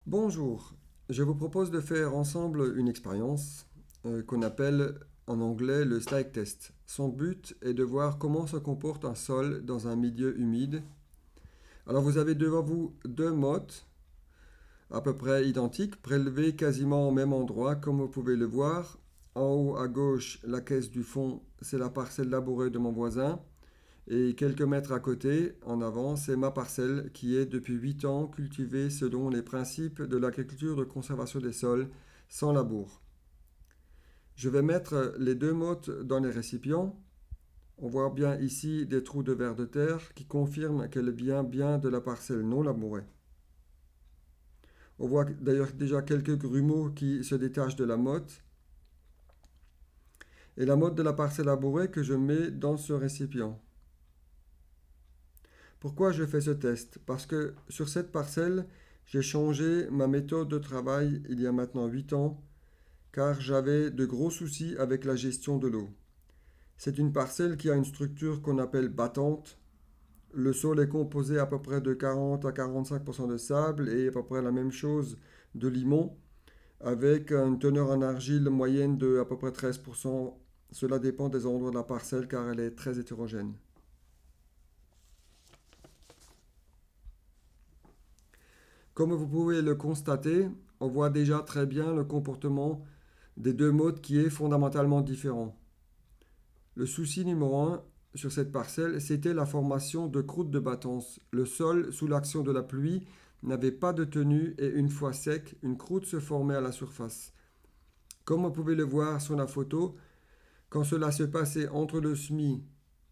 Bonjour, je vous propose de faire ensemble une expérience qu'on appelle en anglais le slide test. Son but est de voir comment se comporte un sol dans un milieu humide. Alors vous avez devant vous deux mottes à peu près identiques, prélevées quasiment au même endroit comme vous pouvez le voir. En haut à gauche, la caisse du fond, c'est la parcelle labourée de mon voisin. Et quelques mètres à côté, en avant, c'est ma parcelle qui est depuis 8 ans cultivée selon les principes de l'agriculture de conservation des sols, sans labour. Je vais mettre les deux mottes dans les récipients. On voit bien ici des trous de vers de terre qui confirment qu'elle vient bien de la parcelle non labourée. On voit d'ailleurs déjà quelques grumeaux qui se détachent de la motte. Et la motte de la parcelle labourée que je mets dans ce récipient. Pourquoi je fais ce test? Parce que sur cette parcelle, j'ai changé ma méthode de travail il y a maintenant 8 ans, car j'avais de gros soucis avec la gestion de l'eau. C'est une parcelle qui a une structure qu'on appelle battante. Le sol est composé à peu près de 40 à 45% de sable et à peu près la même chose de limon, avec une teneur en argile moyenne de à peu près 13%. Cela dépend des endroits de la parcelle car elle est très hétérogène. Comme vous pouvez le constater, on voit déjà très bien le comportement des deux modes qui est fondamentalement différent. Le souci numéro un sur cette parcelle, c'était la formation de croûtes de battance. Le sol, sous l'action de la pluie, n'avait pas de tenue et une fois sec, une croûte se formait à la surface. Comme vous pouvez le voir sur la photo, quand cela se passait entre le semis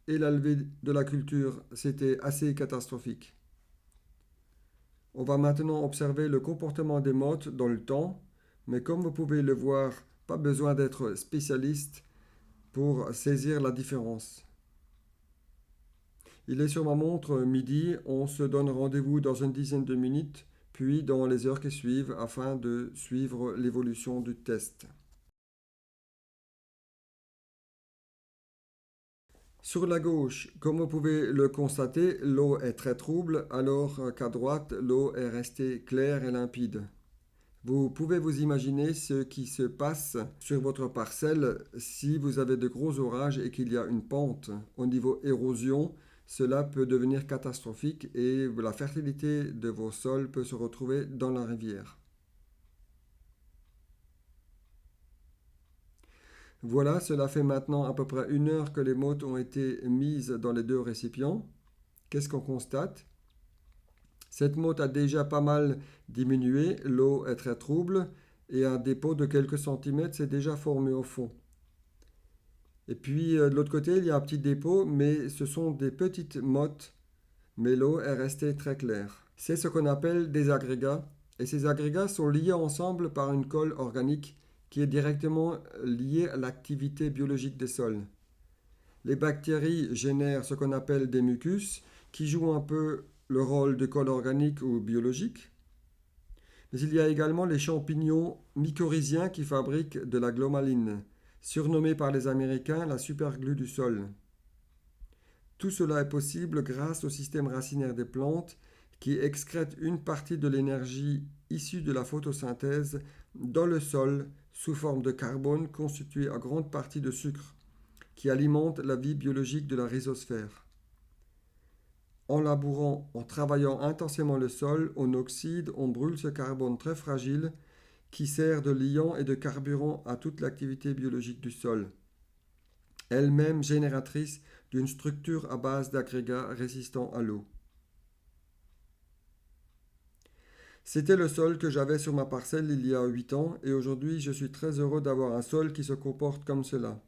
et la levée de la culture, c'était assez catastrophique. On va maintenant observer le comportement des mottes dans le temps, mais comme vous pouvez le voir, pas besoin d'être spécialiste pour saisir la différence. Il est sur ma montre midi, on se donne rendez-vous dans une dizaine de minutes, puis dans les heures qui suivent afin de suivre l'évolution du test. Sur la gauche, comme vous pouvez le constater, l'eau est très trouble, alors qu'à droite, l'eau est restée claire et limpide. Vous pouvez vous imaginer ce qui se passe sur votre parcelle si vous avez de gros orages et qu'il y a une pente. Au niveau érosion, cela peut devenir catastrophique et la fertilité de vos sols peut se retrouver dans la rivière. Voilà, cela fait maintenant à peu près 1 heure que les mottes ont été mises dans les deux récipients. Qu'est-ce qu'on constate? Cette motte a déjà pas mal diminué, l'eau est très trouble et un dépôt de quelques centimètres s'est déjà formé au fond. Et puis de l'autre côté, il y a un petit dépôt, mais ce sont des petites mottes, mais l'eau est restée très claire. C'est ce qu'on appelle des agrégats, et ces agrégats sont liés ensemble par une colle organique qui est directement liée à l'activité biologique des sols. Les bactéries génèrent ce qu'on appelle des mucus, qui jouent un peu le rôle de colle organique ou biologique. Mais il y a également les champignons mycorhiziens qui fabriquent de la glomaline, surnommée par les Américains la superglue du sol. Tout cela est possible grâce au système racinaire des plantes qui excrètent une partie de l'énergie issue de la photosynthèse dans le sol sous forme de carbone constitué en grande partie de sucre qui alimente la vie biologique de la rhizosphère. En labourant, en travaillant intensément le sol, on oxyde, on brûle ce carbone très fragile qui sert de liant et de carburant à toute l'activité biologique du sol, elle-même génératrice d'une structure à base d'agrégats résistants à l'eau. C'était le sol que j'avais sur ma parcelle il y a 8 ans et aujourd'hui je suis très heureux d'avoir un sol qui se comporte comme cela.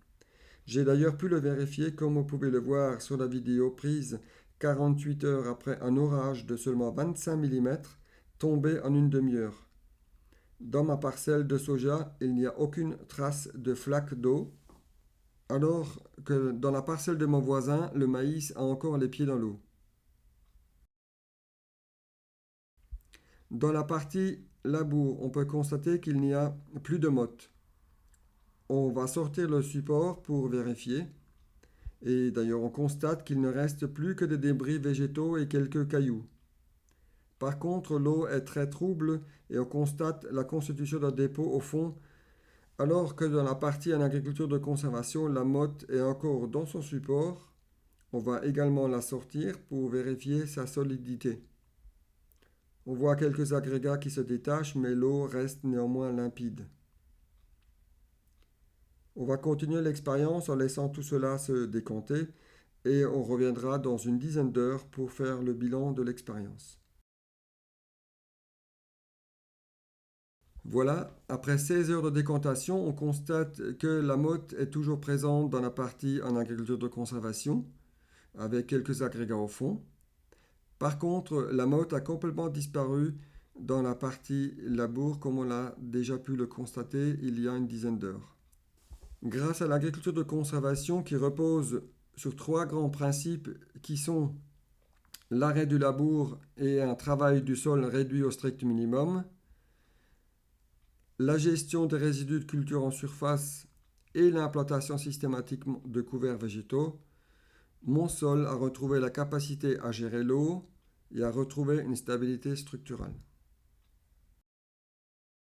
J'ai d'ailleurs pu le vérifier comme vous pouvez le voir sur la vidéo prise 48 heures après un orage de seulement 25 mm tombé en une demi-heure. Dans ma parcelle de soja, il n'y a aucune trace de flaque d'eau, alors que dans la parcelle de mon voisin, le maïs a encore les pieds dans l'eau. Dans la partie labour, on peut constater qu'il n'y a plus de mottes. On va sortir le support pour vérifier. Et d'ailleurs, on constate qu'il ne reste plus que des débris végétaux et quelques cailloux. Par contre, l'eau est très trouble et on constate la constitution d'un dépôt au fond, alors que dans la partie en agriculture de conservation, la motte est encore dans son support. On va également la sortir pour vérifier sa solidité. On voit quelques agrégats qui se détachent, mais l'eau reste néanmoins limpide. On va continuer l'expérience en laissant tout cela se décanter et on reviendra dans une dizaine d'heures pour faire le bilan de l'expérience. Voilà, après 16 heures de décantation, on constate que la motte est toujours présente dans la partie en agriculture de conservation, avec quelques agrégats au fond. Par contre, la motte a complètement disparu dans la partie labour, comme on a déjà pu le constater il y a une dizaine d'heures. Grâce à l'agriculture de conservation qui repose sur 3 grands principes qui sont l'arrêt du labour et un travail du sol réduit au strict minimum, la gestion des résidus de culture en surface et l'implantation systématique de couverts végétaux, mon sol a retrouvé la capacité à gérer l'eau et à retrouver une stabilité structurelle.